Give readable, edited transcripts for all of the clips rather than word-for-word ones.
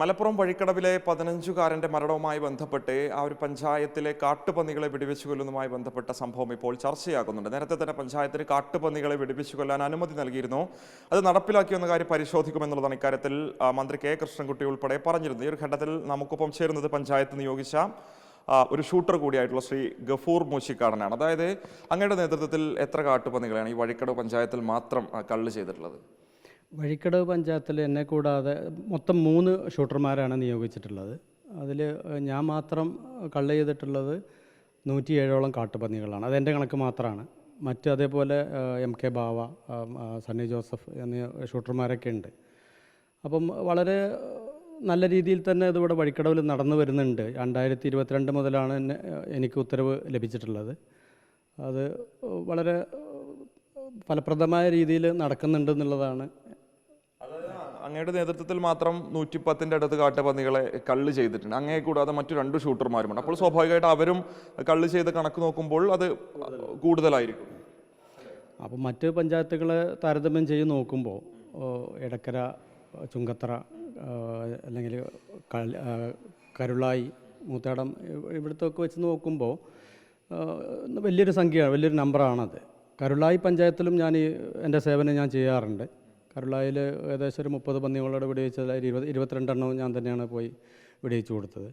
മലപ്പുറം വഴിക്കടവിലെ 15-കാരന്റെ മരണവുമായി ബന്ധപ്പെട്ട് ആ ഒരു പഞ്ചായത്തിലെ കാട്ടുപന്നികളെ വെടിവെച്ചു കൊല്ലുന്നതുമായി ബന്ധപ്പെട്ട സംഭവം ഇപ്പോൾ ചർച്ചയാകുന്നുണ്ട്. നേരത്തെ തന്നെ പഞ്ചായത്തിന് കാട്ടുപന്നികളെ വെടിവെച്ചു കൊല്ലാൻ അനുമതി നൽകിയിരുന്നു. അത് നടപ്പിലാക്കിയെന്ന കാര്യം പരിശോധിക്കുമെന്നുള്ളതാണ് ഇക്കാര്യത്തിൽ മന്ത്രി കെ കൃഷ്ണൻകുട്ടി ഉൾപ്പെടെ പറഞ്ഞിരുന്നത്. ഈ ഒരു ഘട്ടത്തിൽ നമുക്കൊപ്പം ചേരുന്നത് പഞ്ചായത്ത് നിയോഗിച്ച ഒരു ഷൂട്ടർ കൂടിയായിട്ടുള്ള ശ്രീ ഗഫൂർ മൂശിക്കാടനാണ്. അതായത് അങ്ങയുടെ നേതൃത്വത്തിൽ എത്ര കാട്ടുപന്നികളാണ് ഈ വഴിക്കടവ് പഞ്ചായത്തിൽ മാത്രം കള്ള് ചെയ്തിട്ടുള്ളത്? വഴിക്കടവ് പഞ്ചായത്തിൽ എന്നെ കൂടാതെ മൊത്തം 3 ഷൂട്ടർമാരാണ് നിയോഗിച്ചിട്ടുള്ളത്. അതിൽ ഞാൻ മാത്രം കള്ള് ചെയ്തിട്ടുള്ളത് 107ഓളം കാട്ടുപന്നികളാണ്. അതെൻ്റെ കണക്ക് മാത്രമാണ്. മറ്റ് അതേപോലെ MK ബാവ, സണ്ണി ജോസഫ് എന്നീ ഷൂട്ടർമാരൊക്കെ ഉണ്ട്. അപ്പം വളരെ നല്ല രീതിയിൽ തന്നെ ഇതിവിടെ വഴിക്കടവിൽ നടന്നു വരുന്നുണ്ട്. 2022 മുതലാണ് എനിക്ക് ഉത്തരവ് ലഭിച്ചിട്ടുള്ളത്. അത് വളരെ ഫലപ്രദമായ രീതിയിൽ നടക്കുന്നുണ്ട് എന്നുള്ളതാണ്. അങ്ങയുടെ നേതൃത്വത്തിൽ മാത്രം 110ന്റെ അടുത്ത് കാട്ടുപന്നികളെ കള്ള് ചെയ്തിട്ടുണ്ട്. അങ്ങയെ കൂടാതെ മറ്റു 2 ഷൂട്ടർമാരുമുണ്ട്. അപ്പോൾ സ്വാഭാവികമായിട്ട് അവരും കള്ള് ചെയ്ത് കണക്ക് നോക്കുമ്പോൾ അത് കൂടുതലായിരിക്കും. അപ്പോൾ മറ്റ് പഞ്ചായത്തുകളെ താരതമ്യം ചെയ്ത് നോക്കുമ്പോൾ എടക്കര, ചുങ്കത്തറ, അല്ലെങ്കിൽ കരുളായി, മൂത്തേടം ഇവിടുത്തൊക്കെ വെച്ച് നോക്കുമ്പോൾ വലിയൊരു സംഖ്യയാണ്, വലിയൊരു നമ്പറാണത്. കരുളായി പഞ്ചായത്തിലും എൻ്റെ സേവനം ഞാൻ ചെയ്യാറുണ്ട്. കരുളായിൽ ഏകദേശം ഒരു 30 പന്നികളോട് വെടിവെച്ചത് 22 എണ്ണവും ഞാൻ തന്നെയാണ് പോയി വെടിവെച്ചു കൊടുത്തത്.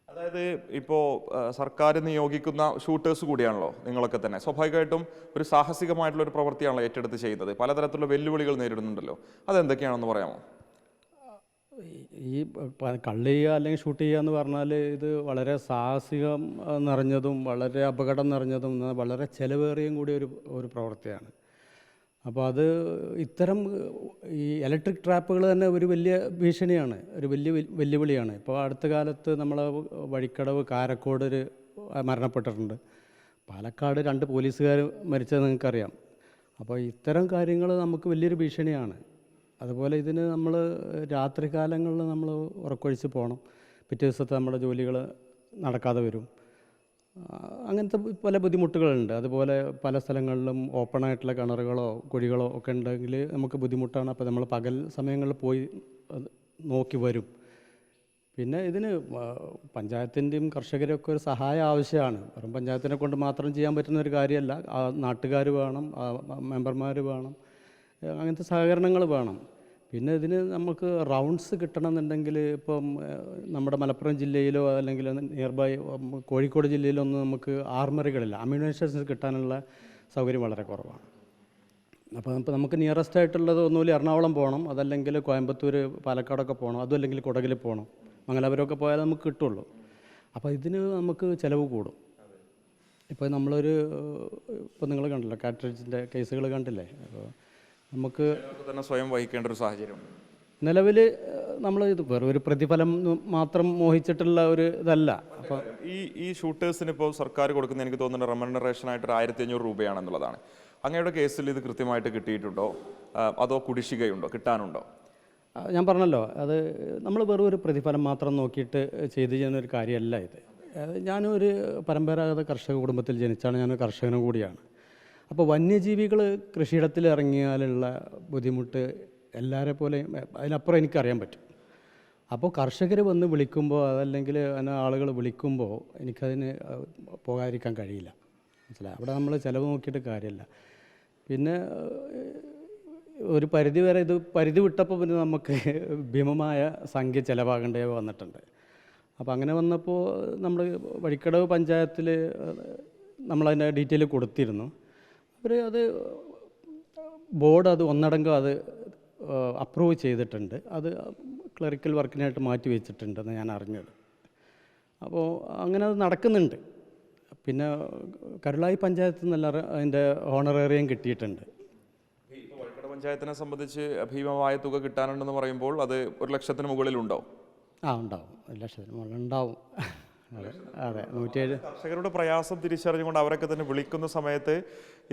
അതായത് ഇപ്പോൾ സർക്കാർ നിയോഗിക്കുന്ന ഷൂട്ടേഴ്സ് കൂടിയാണല്ലോ നിങ്ങളൊക്കെ തന്നെ. സ്വാഭാവികമായിട്ടും ഒരു സാഹസികമായിട്ടുള്ള ഒരു പ്രവൃത്തിയാണല്ലോ ഏറ്റെടുത്ത് ചെയ്യുന്നത്. പലതരത്തിലുള്ള വെല്ലുവിളികൾ നേരിടുന്നുണ്ടല്ലോ, അതെന്തൊക്കെയാണെന്ന് പറയാമോ? ഈ കള്ള് ചെയ്യുക അല്ലെങ്കിൽ ഷൂട്ട് ചെയ്യുക എന്ന് പറഞ്ഞാൽ ഇത് വളരെ സാഹസികം നിറഞ്ഞതും വളരെ അപകടം നിറഞ്ഞതും വളരെ ചിലവേറിയും കൂടി ഒരു പ്രവൃത്തിയാണ്. അപ്പോൾ അത് ഇത്തരം ഈ ഇലക്ട്രിക് ട്രാപ്പുകൾ തന്നെ ഒരു വലിയ ഭീഷണിയാണ്, ഒരു വലിയ വെല്ലുവിളിയാണ്. ഇപ്പോൾ അടുത്ത കാലത്ത് നമ്മൾ വഴിക്കടവ് കാരക്കോട് മരണപ്പെട്ടിട്ടുണ്ട്. പാലക്കാട് 2 പോലീസുകാർ മരിച്ചത് നിങ്ങൾക്കറിയാം. അപ്പോൾ ഇത്തരം കാര്യങ്ങൾ നമുക്ക് വലിയൊരു ഭീഷണിയാണ്. അതുപോലെ ഇതിന് നമ്മൾ രാത്രി കാലങ്ങളിൽ നമ്മൾ ഉറക്കൊഴിച്ച് പോകണം. പിറ്റേ ദിവസത്തെ നമ്മുടെ ജോലികൾ നടക്കാതെ വരും. അങ്ങനത്തെ പല ബുദ്ധിമുട്ടുകളുണ്ട്. അതുപോലെ പല സ്ഥലങ്ങളിലും ഓപ്പണായിട്ടുള്ള കിണറുകളോ കുഴികളോ ഒക്കെ ഉണ്ടെങ്കിൽ നമുക്ക് ബുദ്ധിമുട്ടാണ്. അപ്പോൾ നമ്മൾ പകൽ സമയങ്ങളിൽ പോയി നോക്കി വരും. പിന്നെ ഇതിന് പഞ്ചായത്തിൻ്റെയും കർഷകരെയൊക്കെ ഒരു സഹായം ആവശ്യമാണ്. വെറും പഞ്ചായത്തിനെ കൊണ്ട് മാത്രം ചെയ്യാൻ പറ്റുന്ന ഒരു കാര്യമല്ല. നാട്ടുകാർ വേണം, മെമ്പർമാർ വേണം, അങ്ങനത്തെ സഹകരണങ്ങൾ വേണം. പിന്നെ ഇതിന് നമുക്ക് റൗണ്ട്സ് കിട്ടണമെന്നുണ്ടെങ്കിൽ ഇപ്പം നമ്മുടെ മലപ്പുറം ജില്ലയിലോ അല്ലെങ്കിൽ നിയർ ബൈ കോഴിക്കോട് ജില്ലയിലോ ഒന്നും നമുക്ക് ആർമറികളില്ല. അമ്യൂണേഷൻസ് കിട്ടാനുള്ള സൗകര്യം വളരെ കുറവാണ്. അപ്പോൾ നമുക്ക് നിയറസ്റ്റ് ആയിട്ടുള്ളത് ഒന്നുമില്ല എറണാകുളം പോകണം, അതല്ലെങ്കിൽ കോയമ്പത്തൂർ, പാലക്കാടൊക്കെ പോകണം, അതും അല്ലെങ്കിൽ കുടകിൽ പോകണം, മംഗലാപുരമൊക്കെ പോയാൽ നമുക്ക് കിട്ടുള്ളൂ. അപ്പോൾ ഇതിന് നമുക്ക് ചിലവ് കൂടും. ഇപ്പോൾ ഇപ്പോൾ നിങ്ങൾ കണ്ടല്ലോ കാട്രിഡ്ജിൻ്റെ കേസുകൾ കണ്ടില്ലേ. അപ്പോൾ നമുക്ക് തന്നെ സ്വയം വഹിക്കേണ്ട ഒരു സാഹചര്യം നിലവിൽ നമ്മൾ ഇത് വെറും ഒരു പ്രതിഫലം മാത്രം മോഹിച്ചിട്ടുള്ള ഒരു ഇതല്ല. അപ്പോൾ ഈ ഷൂട്ടേഴ്സിന് ഇപ്പോൾ സർക്കാർ കൊടുക്കുന്ന എനിക്ക് തോന്നുന്ന റെമ്യൂണറേഷൻ ആയിട്ട് 1500 രൂപയാണെന്നുള്ളതാണ്. അങ്ങയുടെ കേസിൽ ഇത് കൃത്യമായിട്ട് കിട്ടിയിട്ടുണ്ടോ, അതോ കുടിശ്ശികയുണ്ടോ, കിട്ടാനുണ്ടോ? ഞാൻ പറഞ്ഞല്ലോ, അത് നമ്മൾ വെറും ഒരു പ്രതിഫലം മാത്രം നോക്കിയിട്ട് ചെയ്ത് ചെയ്യുന്നൊരു കാര്യമല്ല ഇത്. ഞാനൊരു പരമ്പരാഗത കർഷക കുടുംബത്തിൽ ജനിച്ചാണ്, ഞാനൊരു കർഷകനും കൂടിയാണ്. അപ്പോൾ വന്യജീവികൾ കൃഷിയിടത്തിൽ ഇറങ്ങിയാലുള്ള ബുദ്ധിമുട്ട് എല്ലാവരെ പോലെ അതിനപ്പുറം എനിക്കറിയാൻ പറ്റും. അപ്പോൾ കർഷകർ വന്ന് വിളിക്കുമ്പോൾ അതല്ലെങ്കിൽ ആളുകൾ വിളിക്കുമ്പോൾ എനിക്കതിന് പോകാതിരിക്കാൻ കഴിയില്ല. മനസ്സിലായി? അവിടെ നമ്മൾ ചിലവ് നോക്കിയിട്ട് കാര്യമില്ല. പിന്നെ ഒരു പരിധി വരെ പരിധി വിട്ടപ്പോൾ പിന്നെ നമുക്ക് ഭീമമായ സംഖ്യ ചിലവാകേണ്ടി വന്നിട്ടുണ്ട്. അപ്പോൾ അങ്ങനെ വന്നപ്പോൾ നമ്മൾ വഴിക്കടവ് പഞ്ചായത്തിൽ നമ്മളതിൻ്റെ ഡീറ്റെയിൽ കൊടുത്തിരുന്നു. അത് ബോർഡ് ഒന്നടങ്കം അപ്രൂവ് ചെയ്തിട്ടുണ്ട്. അത് ക്ലറിക്കൽ വർക്കിനായിട്ട് മാറ്റി വെച്ചിട്ടുണ്ടെന്ന് ഞാൻ അറിഞ്ഞത്. അപ്പോൾ അങ്ങനെ അത് നടക്കുന്നുണ്ട്. പിന്നെ കരുളായി പഞ്ചായത്തിൽ നിന്നല്ല അതിൻ്റെ ഹോണറേറിയം കിട്ടിയിട്ടുണ്ട്. വഴിക്കടവ് പഞ്ചായത്തിനെ സംബന്ധിച്ച് ഭീമമായ തുക കിട്ടാനുണ്ടെന്ന് പറയുമ്പോൾ അത് 1 ലക്ഷത്തിന് മുകളിലുണ്ടോ? ഉണ്ടാവും, 1 ലക്ഷത്തിന് മുകളിൽ ഉണ്ടാവും. അതെ അതെ 107. കർഷകരുടെ പ്രയാസം തിരിച്ചറിഞ്ഞുകൊണ്ട് അവരൊക്കെ തന്നെ വിളിക്കുന്ന സമയത്ത്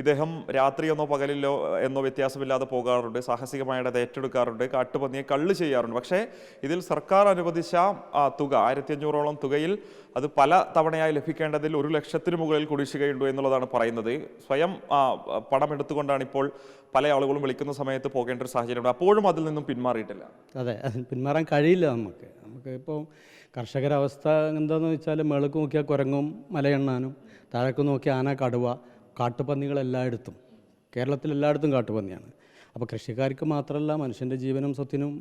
ഇദ്ദേഹം രാത്രിയെന്നോ പകലിലോ എന്നോ വ്യത്യാസമില്ലാതെ പോകാറുണ്ട്, സാഹസികമായിട്ട് അത് ഏറ്റെടുക്കാറുണ്ട്, കാട്ടുപന്നിയെ കള്ള് ചെയ്യാറുണ്ട്. പക്ഷേ ഇതിൽ സർക്കാർ അനുവദിച്ച തുക 1500ഓളം തുകയിൽ അത് പല തവണയായി ലഭിക്കേണ്ടതിൽ 1,00,000-ന് മുകളിൽ കുടിശ്ശികയുണ്ട് എന്നുള്ളതാണ് പറയുന്നത്. സ്വയം പണമെടുത്തുകൊണ്ടാണ് ഇപ്പോൾ പല ആളുകളും വിളിക്കുന്ന സമയത്ത് പോകേണ്ട ഒരു സാഹചര്യമുണ്ട്. അപ്പോഴും അതിൽ നിന്നും പിന്മാറിയിട്ടില്ല. അതെ, പിന്മാറാൻ കഴിയില്ല നമുക്ക് ഇപ്പോൾ കർഷകരുടെ അവസ്ഥ എന്താണെന്ന് വെച്ചാൽ മേൾക്ക് നോക്കിയാൽ കുരങ്ങും മലയെണ്ണാനും, താഴേക്ക് നോക്കിയാൽ ആന, കടുവ, കാട്ടുപന്നികളെല്ലായിടത്തും, കേരളത്തിൽ എല്ലായിടത്തും കാട്ടുപന്നിയാണ്. അപ്പോൾ കൃഷിക്കാർക്ക് മാത്രമല്ല മനുഷ്യൻ്റെ ജീവനും സ്വത്തിനും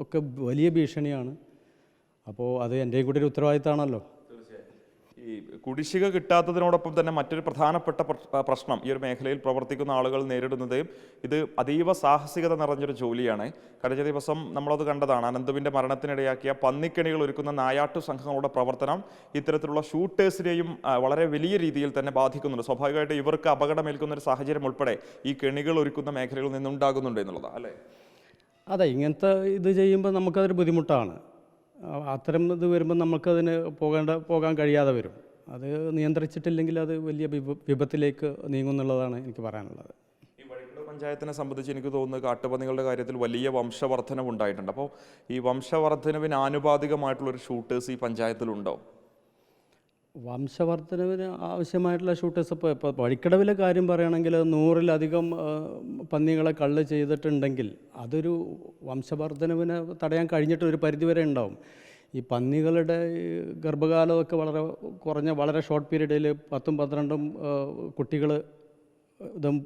ഒക്കെ വലിയ ഭീഷണിയാണ്. അപ്പോൾ അത് എൻ്റെയും കൂടി ഒരു ഉത്തരവാദിത്തമാണല്ലോ. ഈ കുടിശ്ശിക കിട്ടാത്തതിനോടൊപ്പം തന്നെ മറ്റൊരു പ്രധാനപ്പെട്ട പ്രശ്നം ഈ ഒരു മേഖലയിൽ പ്രവർത്തിക്കുന്ന ആളുകൾ നേരിടുന്നത് ഇത് അതീവ സാഹസികത നിറഞ്ഞൊരു ജോലിയാണ്. കഴിഞ്ഞ ദിവസം നമ്മളത് കണ്ടതാണ്. അനന്തുവിൻ്റെ മരണത്തിനിടയാക്കിയ പന്നിക്കെണികൾ ഒരുക്കുന്ന നായാട്ടു സംഘങ്ങളുടെ പ്രവർത്തനം ഇത്തരത്തിലുള്ള ഷൂട്ടേഴ്സിനെയും വളരെ വലിയ രീതിയിൽ തന്നെ ബാധിക്കുന്നുണ്ട്. സ്വാഭാവികമായിട്ട് ഇവർക്ക് അപകടമേൽക്കുന്ന ഒരു സാഹചര്യം ഉൾപ്പെടെ ഈ കെണികൾ ഒരുക്കുന്ന മേഖലകളിൽ നിന്നുണ്ടാകുന്നുണ്ട് എന്നുള്ളതാണ് അല്ലേ? അതെ, ഇങ്ങനത്തെ ഇത് ചെയ്യുമ്പോൾ നമുക്കതൊരു ബുദ്ധിമുട്ടാണ്. അത്തരം ഇത് വരുമ്പോൾ നമുക്കതിന് പോകാൻ കഴിയാതെ വരും. അത് നിയന്ത്രിച്ചിട്ടില്ലെങ്കിൽ അത് വലിയ വിപത്തിലേക്ക് നീങ്ങുന്നുള്ളതാണ് എനിക്ക് പറയാനുള്ളത്. ഈ വഴിക്കടവ് പഞ്ചായത്തിനെ സംബന്ധിച്ച് എനിക്ക് തോന്നുന്നത് കാട്ടുപന്നികളുടെ കാര്യത്തിൽ വലിയ വംശവർദ്ധനവ് ഉണ്ടായിട്ടുണ്ട്. അപ്പോൾ ഈ വംശവർദ്ധനവിന് ആനുപാതികമായിട്ടുള്ളൊരു ഷൂട്ടേഴ്സ് ഈ പഞ്ചായത്തിലുണ്ടോ? വംശവർദ്ധനവിന് ആവശ്യമായിട്ടുള്ള ഷൂട്ടേഴ്സ് ഇപ്പോൾ വഴിക്കടവിലെ കാര്യം പറയുകയാണെങ്കിൽ 100-ലധികം പന്നികളെ കള്ള് ചെയ്തിട്ടുണ്ടെങ്കിൽ അതൊരു വംശവർദ്ധനവിനെ തടയാൻ കഴിഞ്ഞിട്ട് ഒരു പരിധിവരെ ഉണ്ടാവും. ഈ പന്നികളുടെ ഗർഭകാലമൊക്കെ വളരെ കുറഞ്ഞ വളരെ ഷോർട്ട് പീരീഡിൽ 10-12 കുട്ടികൾ ഇതും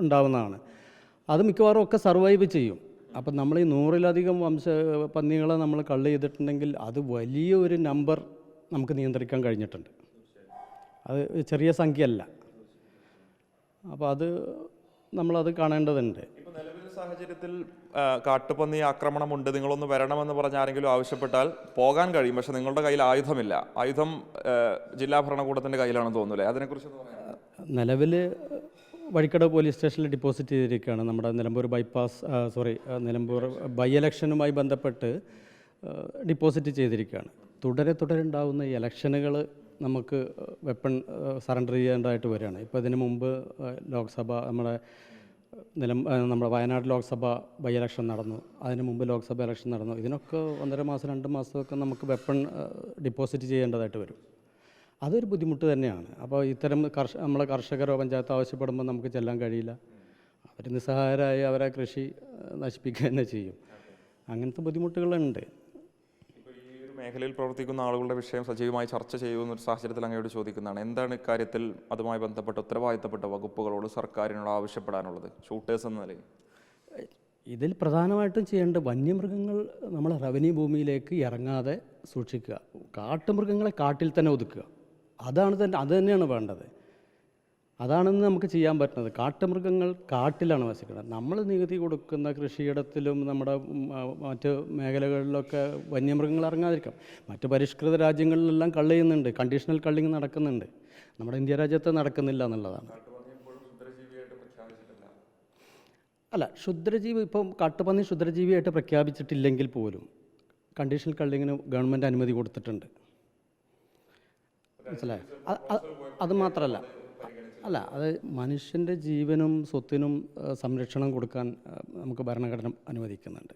ഉണ്ടാവുന്നതാണ്. അത് മിക്കവാറും ഒക്കെ സർവൈവ് ചെയ്യും. അപ്പം നമ്മൾ ഈ 100-ലധികം പന്നികളെ നമ്മൾ കള്ള് ചെയ്തിട്ടുണ്ടെങ്കിൽ അത് വലിയ ഒരു നമ്പർ നമുക്ക് നിയന്ത്രിക്കാൻ കഴിഞ്ഞിട്ടുണ്ട്. അത് ചെറിയ സംഖ്യയല്ല. അപ്പോൾ അത് നമ്മളത് കാണേണ്ടതുണ്ട്. ഇപ്പോൾ നിലവിലെ സാഹചര്യത്തിൽ കാട്ടുപന്നി ആക്രമണമുണ്ട്, നിങ്ങളൊന്ന് വരണമെന്ന് പറഞ്ഞ് ആരെങ്കിലും ആവശ്യപ്പെട്ടാൽ പോകാൻ കഴിയും. പക്ഷെ നിങ്ങളുടെ കയ്യിൽ ആയുധമില്ല. ആയുധം ജില്ലാ ഭരണകൂടത്തിൻ്റെ കയ്യിലാണെന്ന് തോന്നുന്നില്ലേ? അതിനെക്കുറിച്ച് നിലവിൽ വഴിക്കടവ് പോലീസ് സ്റ്റേഷനിൽ ഡിപ്പോസിറ്റ് ചെയ്തിരിക്കുകയാണ്. നമ്മുടെ നിലമ്പൂർ നിലമ്പൂർ ബൈ ഇലക്ഷനുമായി ബന്ധപ്പെട്ട് ഡിപ്പോസിറ്റ് ചെയ്തിരിക്കുകയാണ്. തുടരെ ഉണ്ടാകുന്ന ഈ ഇലക്ഷനുകൾ നമുക്ക് വെപ്പൺ സറണ്ടർ ചെയ്യേണ്ടതായിട്ട് വരികയാണ്. ഇപ്പോൾ ഇതിനു മുമ്പ് ലോക്സഭ നമ്മുടെ വയനാട് ലോക്സഭ ബൈ ഇലക്ഷൻ നടന്നു. അതിന് മുമ്പ് ലോക്സഭ ഇലക്ഷൻ നടന്നു. ഇതിനൊക്കെ 1.5 മാസം 2 മാസമൊക്കെ നമുക്ക് വെപ്പൺ ഡിപ്പോസിറ്റ് ചെയ്യേണ്ടതായിട്ട് വരും. അതൊരു ബുദ്ധിമുട്ട് തന്നെയാണ്. അപ്പോൾ ഇത്തരം നമ്മളെ കർഷകരോ പഞ്ചായത്ത് ആവശ്യപ്പെടുമ്പോൾ നമുക്ക് ചെല്ലാൻ കഴിയില്ല. അവർ നിസ്സഹായരായി അവരെ കൃഷി നശിപ്പിക്കുക തന്നെ ചെയ്യും. അങ്ങനത്തെ ബുദ്ധിമുട്ടുകളുണ്ട്. മേഖലയിൽ പ്രവർത്തിക്കുന്ന ആളുകളുടെ വിഷയം സജീവമായി ചർച്ച ചെയ്യുന്നൊരു സാഹചര്യത്തിൽ അങ്ങയോട് ചോദിക്കുന്നതാണ്, എന്താണ് ഇക്കാര്യത്തിൽ അതുമായി ബന്ധപ്പെട്ട ഉത്തരവാദിത്തപ്പെട്ട വകുപ്പുകളോട് സർക്കാരിനോട് ആവശ്യപ്പെടാനുള്ളത് ഷൂട്ടേഴ്സ് എന്ന നിലയിൽ? ഇതിൽ പ്രധാനമായിട്ടും ചെയ്യേണ്ടത് വന്യമൃഗങ്ങൾ നമ്മളെ റവന്യൂ ഭൂമിയിലേക്ക് ഇറങ്ങാതെ സൂക്ഷിക്കുക. കാട്ടുമൃഗങ്ങളെ കാട്ടിൽ തന്നെ ഒതുക്കുക. അത് തന്നെയാണ് വേണ്ടത്. അതാണെന്ന് നമുക്ക് ചെയ്യാൻ പറ്റുന്നത്. കാട്ടുമൃഗങ്ങൾ കാട്ടിലാണ് വസിക്കുന്നത്. നമ്മൾ നികുതി കൊടുക്കുന്ന കൃഷിയിടത്തിലും നമ്മുടെ മറ്റ് മേഖലകളിലൊക്കെ വന്യമൃഗങ്ങൾ ഇറങ്ങാതിരിക്കാം. മറ്റ് പരിഷ്കൃത രാജ്യങ്ങളിലെല്ലാം കള്ള് ചെയ്യുന്നുണ്ട്, കണ്ടീഷണൽ കള്ളിങ് നടക്കുന്നുണ്ട്. നമ്മുടെ ഇന്ത്യ രാജ്യത്ത് നടക്കുന്നില്ല എന്നുള്ളതാണ്. അല്ല, ഇപ്പം കാട്ടുപന്നി ക്ഷുദ്രജീവിയായിട്ട് പ്രഖ്യാപിച്ചിട്ടില്ലെങ്കിൽ പോലും കണ്ടീഷണൽ കള്ളിങ്ങിന് ഗവൺമെൻറ് അനുമതി കൊടുത്തിട്ടുണ്ട്. മനസ്സിലായോ? അത് മാത്രമല്ല, അത് മനുഷ്യൻ്റെ ജീവനും സ്വത്തിനും സംരക്ഷണം കൊടുക്കാൻ നമുക്ക് ഭരണഘടന അനുവദിക്കുന്നുണ്ട്.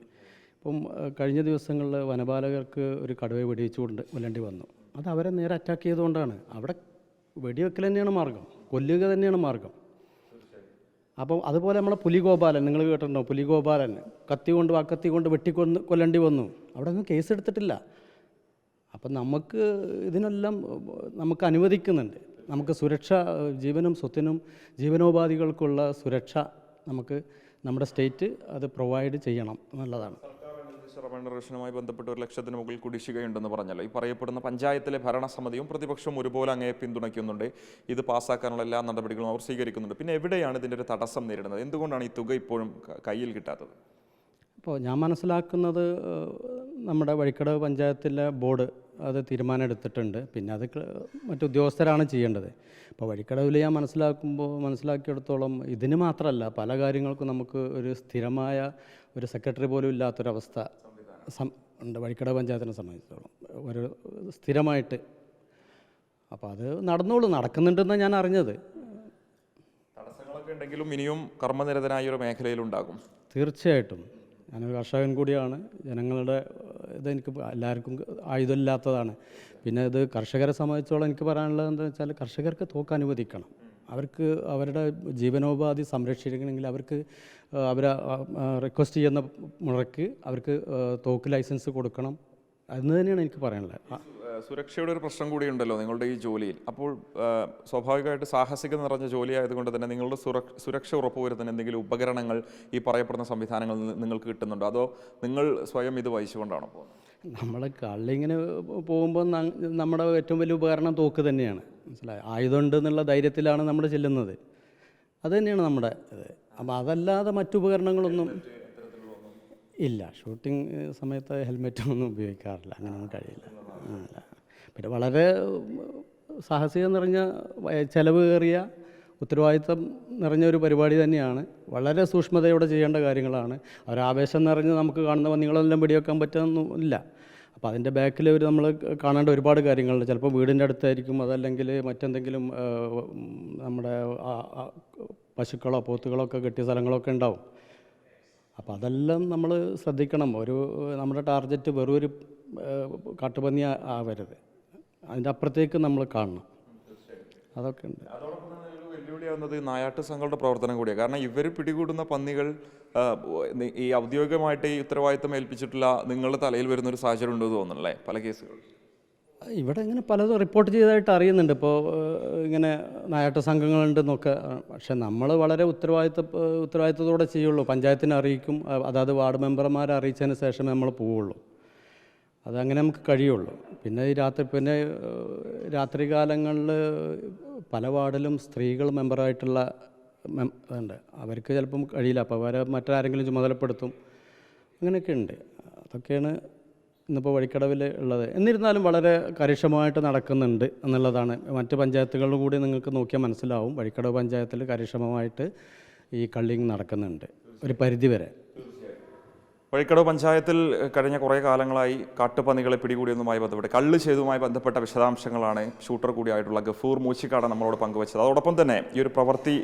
ഇപ്പം കഴിഞ്ഞ ദിവസങ്ങളിൽ വനപാലകർക്ക് ഒരു കടുവയെ കൊല്ലേണ്ടി വന്നു. അത് അവരെ നേരെ അറ്റാക്ക് ചെയ്തുകൊണ്ടാണ്. അവിടെ വെടിവെക്കൽ തന്നെയാണ് മാർഗം, കൊല്ലുക തന്നെയാണ് മാർഗം. അപ്പം അതുപോലെ നമ്മളെ പുലിഗോപാലൻ, നിങ്ങൾ കേട്ടിട്ടുണ്ടോ? പുലിഗോപാലൻ കത്തി കൊണ്ട് കൊല്ലേണ്ടി വന്നു. അവിടെ ഒന്നും കേസെടുത്തിട്ടില്ല. അപ്പം നമുക്ക് ഇതിനെല്ലാം നമുക്ക് അനുവദിക്കുന്നുണ്ട്. നമുക്ക് സുരക്ഷ, ജീവനും സ്വത്തിനും ജീവനോപാധികൾക്കുള്ള സുരക്ഷ നമുക്ക് നമ്മുടെ സ്റ്റേറ്റ് അത് പ്രൊവൈഡ് ചെയ്യണം എന്നുള്ളതാണ്. റവന്യൂമായി ബന്ധപ്പെട്ട് 1,00,000-ന് മുകളിൽ കുടിശ്ശികയുണ്ടെന്ന് പറഞ്ഞല്ലോ. ഈ പറയപ്പെടുന്ന പഞ്ചായത്തിലെ ഭരണസമിതിയും പ്രതിപക്ഷവും ഒരുപോലെ അങ്ങേ പിന്തുണയ്ക്കുന്നുണ്ട്. ഇത് പാസ്സാക്കാനുള്ള എല്ലാ നടപടികളും അവർ സ്വീകരിക്കുന്നുണ്ട്. പിന്നെ എവിടെയാണ് ഇതിൻ്റെ ഒരു തടസ്സം നേരിടുന്നത്? എന്തുകൊണ്ടാണ് ഈ തുക ഇപ്പോഴും കയ്യിൽ കിട്ടാത്തത്? ഇപ്പോൾ ഞാൻ മനസ്സിലാക്കുന്നത് നമ്മുടെ വഴിക്കടവ് പഞ്ചായത്തിലെ ബോർഡ് അത് തീരുമാനം എടുത്തിട്ടുണ്ട്. പിന്നെ അത് മറ്റു ഉദ്യോഗസ്ഥരാണ് ചെയ്യേണ്ടത്. ഇപ്പോൾ വഴിക്കടവിൽ ഞാൻ മനസ്സിലാക്കിയെടുത്തോളം ഇതിന് മാത്രമല്ല പല കാര്യങ്ങൾക്കും നമുക്ക് ഒരു സ്ഥിരമായ ഒരു സെക്രട്ടറി പോലും ഇല്ലാത്തൊരവസ്ഥ ഉണ്ട് വഴിക്കടവ് പഞ്ചായത്തിനെ സംബന്ധിച്ചിടത്തോളം. ഒരു സ്ഥിരമായിട്ട് അപ്പോൾ അത് നടക്കുന്നുണ്ടെന്നാണ് ഞാൻ അറിഞ്ഞത്. തടസ്സങ്ങളൊക്കെ ഉണ്ടെങ്കിലും ഇനിയും കർമ്മനിരതനായ ഒരു മേഖലയിലുണ്ടാകും. തീർച്ചയായിട്ടും ഞാനൊരു കർഷകൻ കൂടിയാണ്. ജനങ്ങളുടെ ഇതെനിക്ക് എല്ലാവർക്കും ആയുധമില്ലാത്തതാണ്. പിന്നെ ഇത് കർഷകരെ സംബന്ധിച്ചോളം എനിക്ക് പറയാനുള്ളത് എന്താ വെച്ചാൽ, കർഷകർക്ക് തോക്ക് അനുവദിക്കണം. അവർക്ക് അവരുടെ ജീവനോപാധി സംരക്ഷിക്കണമെങ്കിൽ അവർക്ക് അവരെ റിക്വസ്റ്റ് ചെയ്യുന്ന മുറയ്ക്ക് അവർക്ക് തോക്ക് ലൈസൻസ് കൊടുക്കണം എന്ന് തന്നെയാണ് എനിക്ക് പറയാനുള്ളത്. സുരക്ഷയുടെ ഒരു പ്രശ്നം കൂടിയുണ്ടല്ലോ നിങ്ങളുടെ ഈ ജോലിയിൽ. അപ്പോൾ സ്വാഭാവികമായിട്ട് സാഹസികത നിറഞ്ഞ ജോലി ആയതുകൊണ്ട് തന്നെ നിങ്ങളുടെ സുരക്ഷ ഉറപ്പുവരുത്തുന്ന എന്തെങ്കിലും ഉപകരണങ്ങൾ ഈ പറയപ്പെടുന്ന സംവിധാനങ്ങളിൽ നിങ്ങൾക്ക് കിട്ടുന്നുണ്ടോ, അതോ നിങ്ങൾ സ്വയം ഇത് വഹിച്ചുകൊണ്ടാണോ പോകുന്നത്? നമ്മൾ കള്ളിങ്ങനെ പോകുമ്പോൾ നമ്മുടെ ഏറ്റവും വലിയ ഉപകരണം തോക്ക് തന്നെയാണ്. മനസ്സിലായി, ആയുധമുണ്ട് എന്നുള്ള ധൈര്യത്തിലാണ് നമ്മൾ ചെല്ലുന്നത്. അത് തന്നെയാണ് നമ്മുടെ ഇത്. അപ്പോൾ അതല്ലാതെ മറ്റുപകരണങ്ങളൊന്നും ഇല്ല. ഷൂട്ടിംഗ് സമയത്ത് ഹെൽമെറ്റൊന്നും ഉപയോഗിക്കാറില്ല, അങ്ങനെയൊന്നും കഴിയില്ല. പിന്നെ വളരെ സാഹസികം നിറഞ്ഞ ചിലവേറിയ ഉത്തരവാദിത്തം നിറഞ്ഞ ഒരു പരിപാടി തന്നെയാണ്. വളരെ സൂക്ഷ്മതയോടെ ചെയ്യേണ്ട കാര്യങ്ങളാണ്. ഒരാവേശം നിറഞ്ഞ് നമുക്ക് കാണുന്ന പന്നികളെല്ലാം വെടിവെക്കാൻ പറ്റുന്നില്ല. അപ്പോൾ അതിൻ്റെ ബാക്കിൽ നമ്മൾ കാണേണ്ട ഒരുപാട് കാര്യങ്ങളുണ്ട്. ചിലപ്പോൾ വീടിൻ്റെ അടുത്തായിരിക്കും, അതല്ലെങ്കിൽ മറ്റെന്തെങ്കിലും നമ്മുടെ പശുക്കളോ പോത്തുകളോ ഒക്കെ കെട്ടിയ സ്ഥലങ്ങളൊക്കെ ഉണ്ടാവും. അപ്പോൾ അതെല്ലാം നമ്മൾ ശ്രദ്ധിക്കണം. നമ്മുടെ ടാർഗറ്റ് വെറും ഒരു കാട്ടുപന്നി ആവരുത്, അതിൻ്റെ അപ്പുറത്തേക്ക് നമ്മൾ കാണണം. അതൊക്കെ ഉണ്ട്. അതോടൊപ്പം തന്നെ ഒരു വെല്ലുവിളിയാവുന്നത് നായാട്ട് സംഘങ്ങളുടെ പ്രവർത്തനം കൂടിയാണ്. കാരണം ഇവർ പിടികൂടുന്ന പന്നികൾ ഈ ഔദ്യോഗികമായിട്ട് ഈ ഉത്തരവാദിത്തം ഏൽപ്പിച്ചിട്ടുള്ള നിങ്ങളുടെ തലയിൽ വരുന്ന ഒരു സാഹചര്യം ഉണ്ടെന്ന് തോന്നുന്നല്ലേ പല കേസുകൾ? ഇവിടെ ഇങ്ങനെ പലതും റിപ്പോർട്ട് ചെയ്തതായിട്ട് അറിയുന്നുണ്ട്. ഇപ്പോൾ ഇങ്ങനെ നായാട്ട് സംഘങ്ങളുണ്ടെന്നൊക്കെ. പക്ഷെ നമ്മൾ വളരെ ഉത്തരവാദിത്തത്തോടെ ചെയ്യുള്ളൂ. പഞ്ചായത്തിനെ അറിയിക്കും, അതായത് വാർഡ് മെമ്പർമാരെ അറിയിച്ചതിന് ശേഷമേ നമ്മൾ പോവുള്ളൂ. അതങ്ങനെ നമുക്ക് കഴിയുള്ളൂ. പിന്നെ രാത്രി കാലങ്ങളിൽ പല വാർഡിലും സ്ത്രീകൾ മെമ്പറായിട്ടുള്ള ഉണ്ട്. അവർക്ക് ചിലപ്പം കഴിയില്ല, അപ്പോൾ അവരെ മറ്റാരെങ്കിലും ചുമതലപ്പെടുത്തും. അങ്ങനെയൊക്കെ ഉണ്ട്. അതൊക്കെയാണ് ഇന്നിപ്പോൾ വഴിക്കടവിൽ ഉള്ളത്. എന്നിരുന്നാലും വളരെ കാര്യക്ഷമമായിട്ട് നടക്കുന്നുണ്ട് എന്നുള്ളതാണ്. മറ്റ് പഞ്ചായത്തുകളിലും കൂടി നിങ്ങൾക്ക് നോക്കിയാൽ മനസ്സിലാവും. വഴിക്കടവ് പഞ്ചായത്തിൽ കാര്യക്ഷമമായിട്ട് ഈ കള്ളിങ് നടക്കുന്നുണ്ട് ഒരു പരിധിവരെ. വഴിക്കടവ് പഞ്ചായത്തിൽ കഴിഞ്ഞ കുറേ കാലങ്ങളായി കാട്ടുപന്നികളെ പിടികൂടിയതുമായി ബന്ധപ്പെട്ട് കള്ള് ചെയ്തതുമായി ബന്ധപ്പെട്ട വിശദാംശങ്ങളാണ് ഷൂട്ടർ കൂടിയായിട്ടുള്ള ഗഫൂർ മൂച്ചിക്കാട് നമ്മളോട് പങ്കുവച്ചത്. അതോടൊപ്പം തന്നെ ഈ ഒരു പ്രവൃത്തി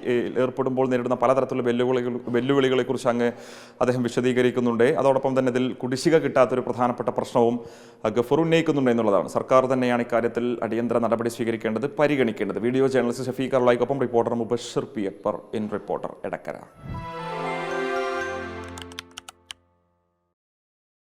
ഏർപ്പെടുമ്പോൾ നേരിടുന്ന പലതരത്തിലുള്ള വെല്ലുവിളികളെക്കുറിച്ച് അങ്ങ് അദ്ദേഹം വിശദീകരിക്കുന്നുണ്ട്. അതോടൊപ്പം തന്നെ ഇതിൽ കുടിശ്ശിക കിട്ടാത്തൊരു പ്രധാനപ്പെട്ട പ്രശ്നവും ഗഫൂർ ഉന്നയിക്കുന്നുണ്ട് എന്നുള്ളതാണ്. സർക്കാർ തന്നെയാണ് ഇക്കാര്യത്തിൽ അടിയന്തര നടപടി സ്വീകരിക്കേണ്ടത്, പരിഗണിക്കേണ്ടത്. വീഡിയോ ജേർണലിസ്റ്റ് ഷഫീഖ് അർലായിക്കൊപ്പം reporter Mubashir P Akbar in reporter Edakkara.